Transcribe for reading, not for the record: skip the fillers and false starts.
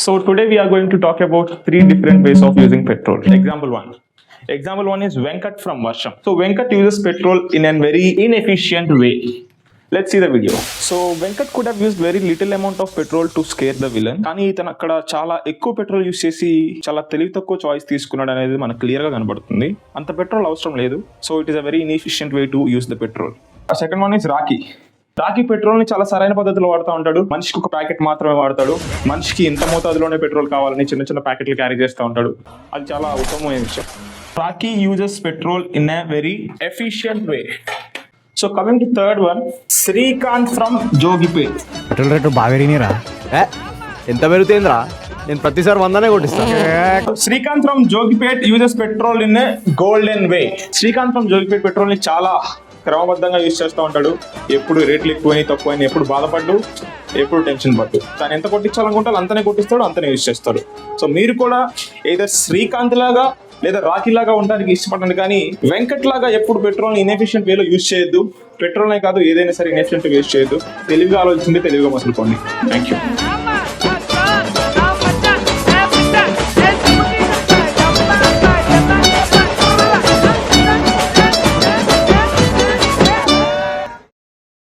So today we are going to talk about three different ways of using petrol. Example one. Example one is Venkat from Varsham. So Venkat uses petrol in a very inefficient way. Let's see the video. So Venkat could have used very little amount of petrol to scare the villain. కానీ ఇతను అక్కడ చాలా ఎక్కువ petrol use చేసి చాలా తెలివి తక్కువ choice తీసుకున్నాడు అనేది మనకు క్లియర్ గా కనబడుతుంది. అంత పెట్రోల్ అవసరం లేదు. So it is a very inefficient way to use the petrol. Second one is Rocky. Rocky petrol ని చాలా సరైన పద్ధతిలో వాడుతూ ఉంటాడు. మనిషికి ఒక ప్యాకెట్ మాత్రమే వాడతాడు. మనిషికి ఇంత మోతాదులోనే పెట్రోల్ కావాలని చిన్న చిన్న ప్యాకెట్లు క్యారీ చేస్తూ ఉంటాడు. అది చాలా ఉత్తమమైన విషయం. Rocky uses petrol in a very efficient way. So coming to third one, Srikanth from Jogipet. Petrol rate బాగా పెరిగినాయిరా. ఎంత పెరుగుతుందిరా? నేను ప్రతిసారి 100నే కొట్టిస్తాను. Srikanth from Jogipet uses petrol in a golden way. Srikanth from Jogipet petrol ని చాలా క్రమబద్ధంగా యూజ్ చేస్తూ ఉంటాడు. ఎప్పుడు రేట్లు ఎక్కువైనా తక్కువైనా ఎప్పుడు బాధపడ్డు, ఎప్పుడు టెన్షన్ పడ్డు. తను ఎంత కొట్టించాలనుకుంటే అంతనే కొట్టిస్తాడు, అంతనే యూజ్ చేస్తాడు. సో మీరు కూడా ఏదో శ్రీకాంత్ లాగా లేదా రాకీ లాగా ఉండడానికి ఇష్టపడండి, కానీ వెంకట్ లాగా ఎప్పుడు పెట్రోల్ ఇన్ఎఫిషియంట్ వేలో యూజ్ చేయొద్దు. పెట్రోల్నే కాదు ఏదైనా సరే ఇన్ఎఫిషియంట్ యూజ్ చేయొద్దు. తెలివిగా ఆలోచించి తెలివిగా మసులుకోండి. Thank you.